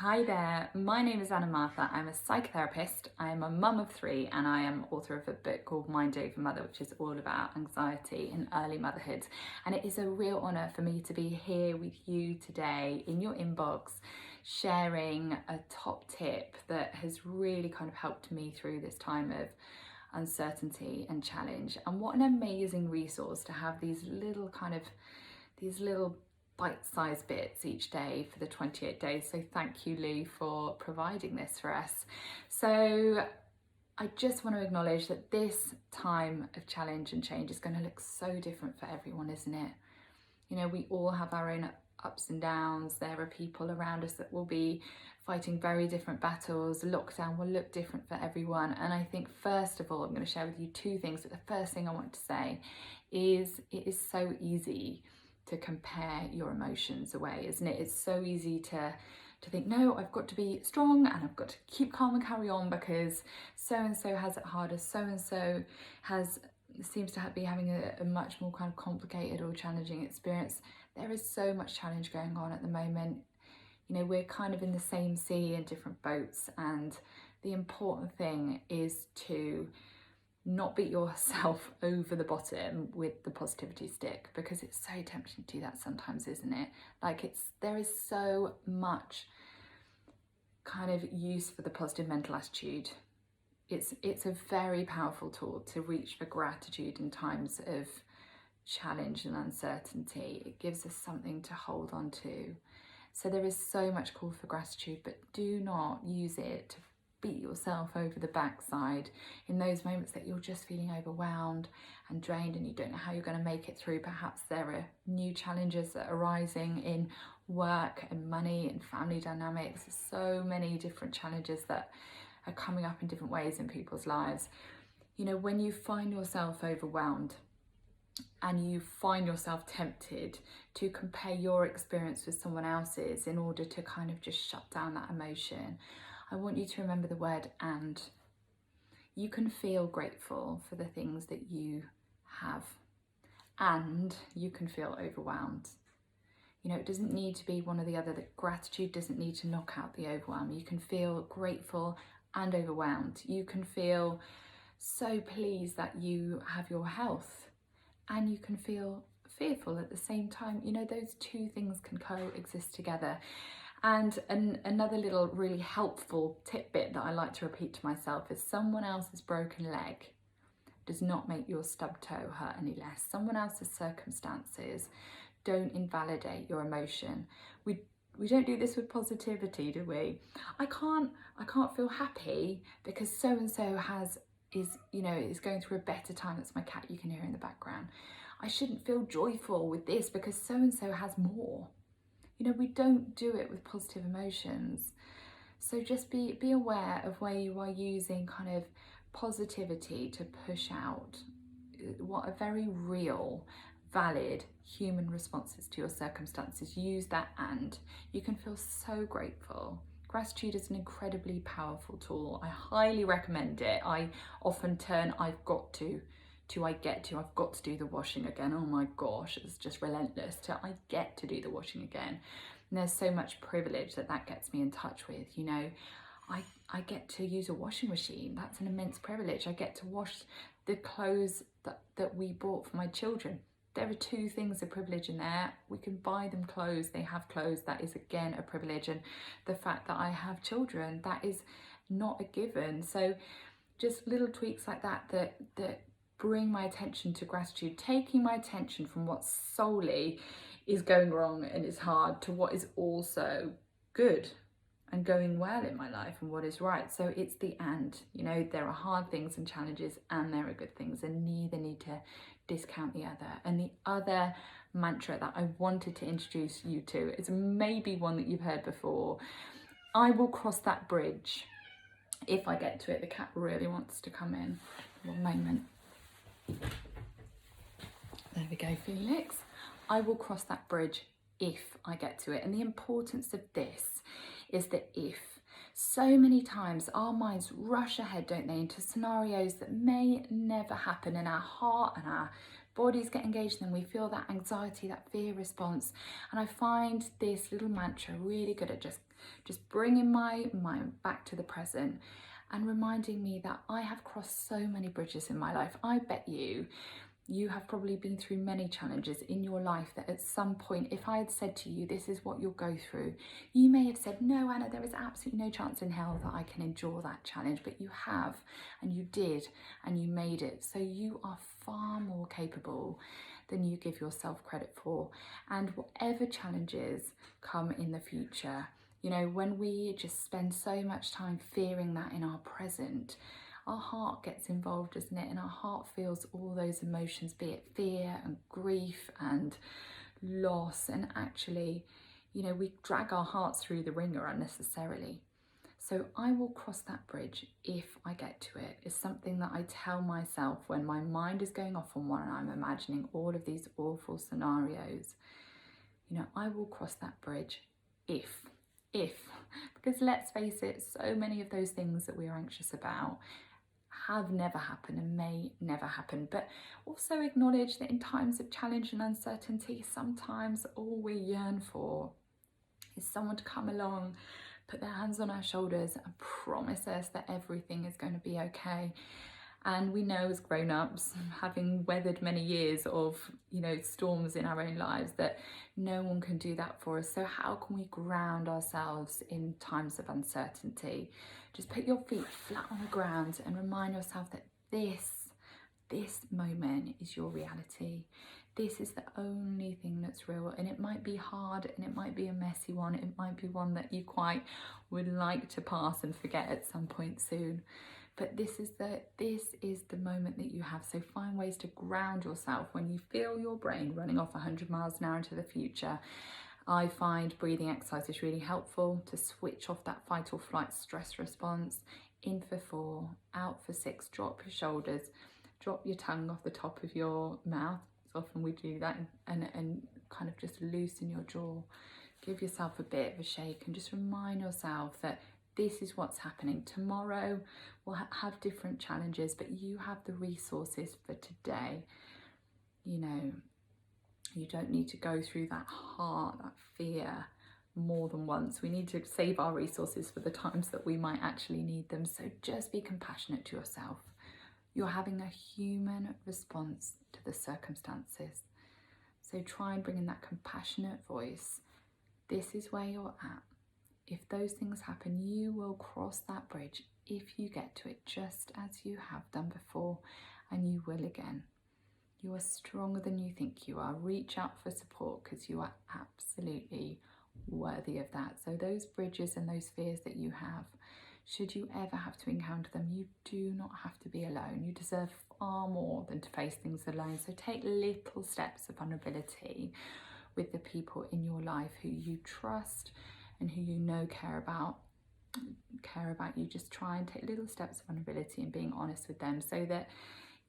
Hi there, my name is Anna Martha. I'm a psychotherapist, I am a mum of three, and I am author of a book called Mind Over Mother, which is all about anxiety and early motherhood. And it is a real honour for me to be here with you today in your inbox, sharing a top tip that has really kind of helped me through this time of uncertainty and challenge. And what an amazing resource to have these little bite-sized bits each day for the 28 days. So thank you, Lou, for providing this for us. So I just want to acknowledge that this time of challenge and change is going to look so different for everyone, isn't it? You know, we all have our own ups and downs. There are people around us that will be fighting very different battles. Lockdown will look different for everyone. And I think, first of all, I'm going to share with you two things. But the first thing I want to say is it is so easy to compare your emotions away, isn't it? It's so easy to think, no, I've got to be strong and I've got to keep calm and carry on because so-and-so has it harder, so-and-so seems to be having a much more kind of complicated or challenging experience. There is so much challenge going on at the moment. You know, we're kind of in the same sea in different boats, and the important thing is to not beat yourself over the bottom with the positivity stick, because it's so tempting to do that sometimes, isn't it? Like there is so much kind of use for the positive mental attitude. It's a very powerful tool to reach for gratitude in times of challenge and uncertainty. It gives us something to hold on to. So there is so much call for gratitude, but do not use it to beat yourself over the backside in those moments that you're just feeling overwhelmed and drained and you don't know how you're going to make it through. Perhaps there are new challenges that are arising in work and money and family dynamics. There's so many different challenges that are coming up in different ways in people's lives. You know, when you find yourself overwhelmed and you find yourself tempted to compare your experience with someone else's in order to kind of just shut down that emotion, I want you to remember the word "and." You can feel grateful for the things that you have, and you can feel overwhelmed. You know, it doesn't need to be one or the other. That gratitude doesn't need to knock out the overwhelm. You can feel grateful and overwhelmed. You can feel so pleased that you have your health, and you can feel fearful at the same time. You know, those two things can coexist together. And another little really helpful tidbit that I like to repeat to myself is someone else's broken leg does not make your stub toe hurt any less. Someone else's circumstances don't invalidate your emotion. We don't do this with positivity, do we? I can't feel happy because so and so is going through a better time. That's my cat you can hear in the background. I shouldn't feel joyful with this because so and so has more. You know, we don't do it with positive emotions. So just be aware of where you are using kind of positivity to push out what are very real, valid human responses to your circumstances. Use that, and you can feel so grateful. Gratitude is an incredibly powerful tool. I highly recommend it. I often turn I've got to I've got to do the washing again. Oh my gosh, it's just relentless, to I get to do the washing again. And there's so much privilege that gets me in touch with, you know. I get to use a washing machine. That's an immense privilege. I get to wash the clothes that we bought for my children. There are two things of privilege in there. We can buy them clothes, they have clothes. That is again a privilege. And the fact that I have children, that is not a given. So just little tweaks like that bring my attention to gratitude, taking my attention from what solely is going wrong and is hard to what is also good and going well in my life and what is right. So it's the and, you know, there are hard things and challenges and there are good things, and neither need to discount the other. And the other mantra that I wanted to introduce you to is maybe one that you've heard before. I will cross that bridge if I get to it. The cat really wants to come in. One moment. There we go, Felix. I will cross that bridge if I get to it. And the importance of this is that if. So many times our minds rush ahead, don't they, into scenarios that may never happen, and our heart and our bodies get engaged, and then we feel that anxiety, that fear response. And I find this little mantra really good at just bringing my mind back to the present and reminding me that I have crossed so many bridges in my life. I bet you have probably been through many challenges in your life that at some point, if I had said to you, this is what you'll go through, you may have said, no, Anna, there is absolutely no chance in hell that I can endure that challenge. But you have, and you did, and you made it. So you are far more capable than you give yourself credit for. And whatever challenges come in the future, you know, when we just spend so much time fearing that in our present, our heart gets involved, doesn't it? And our heart feels all those emotions, be it fear and grief and loss. And actually, you know, we drag our hearts through the ringer unnecessarily. So I will cross that bridge if I get to it. It's something that I tell myself when my mind is going off on one and I'm imagining all of these awful scenarios. You know, I will cross that bridge if, because let's face it, so many of those things that we are anxious about have never happened and may never happen. But also acknowledge that in times of challenge and uncertainty, sometimes all we yearn for is someone to come along, put their hands on our shoulders and promise us that everything is going to be okay. And we know as grown-ups, having weathered many years of, you know, storms in our own lives, that no one can do that for us. So how can we ground ourselves in times of uncertainty? Just put your feet flat on the ground and remind yourself that this moment is your reality. This is the only thing that's real, and it might be hard and it might be a messy one. It might be one that you quite would like to pass and forget at some point soon. But this is the moment that you have. So find ways to ground yourself when you feel your brain running off 100 miles an hour into the future. I find breathing exercise is really helpful to switch off that fight or flight stress response. In for 4, out for 6, drop your shoulders, drop your tongue off the top of your mouth. So often we do that, and kind of just loosen your jaw. Give yourself a bit of a shake and just remind yourself that this is what's happening. Tomorrow we'll have different challenges, but you have the resources for today. You know, you don't need to go through that heart, that fear more than once. We need to save our resources for the times that we might actually need them. So just be compassionate to yourself. You're having a human response to the circumstances. So try and bring in that compassionate voice. This is where you're at. If those things happen, you will cross that bridge if you get to it, just as you have done before, and you will again. You are stronger than you think you are. Reach out for support because you are absolutely worthy of that. So those bridges and those fears that you have, should you ever have to encounter them, you do not have to be alone. You deserve far more than to face things alone. So take little steps of vulnerability with the people in your life who you trust and who you know care about you. Just try and take little steps of vulnerability and being honest with them, so that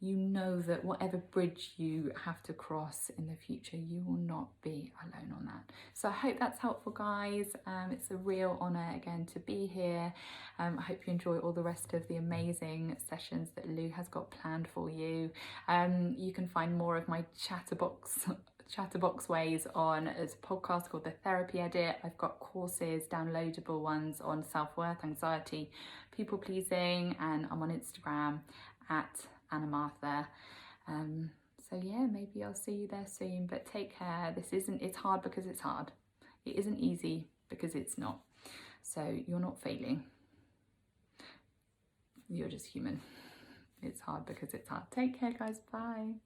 you know that whatever bridge you have to cross in the future, you will not be alone on that. So I hope that's helpful, guys. It's a real honour again to be here. I hope you enjoy all the rest of the amazing sessions that Lou has got planned for you. You can find more of my chatterbox ways on as a podcast called The Therapy Edit. I've got courses, downloadable ones on self-worth, anxiety, people pleasing, and I'm on Instagram at Anna Martha. So yeah, maybe I'll see you there soon, but take care. It's hard because it's hard. It isn't easy because it's not. So you're not failing. You're just human. It's hard because it's hard. Take care, guys. Bye.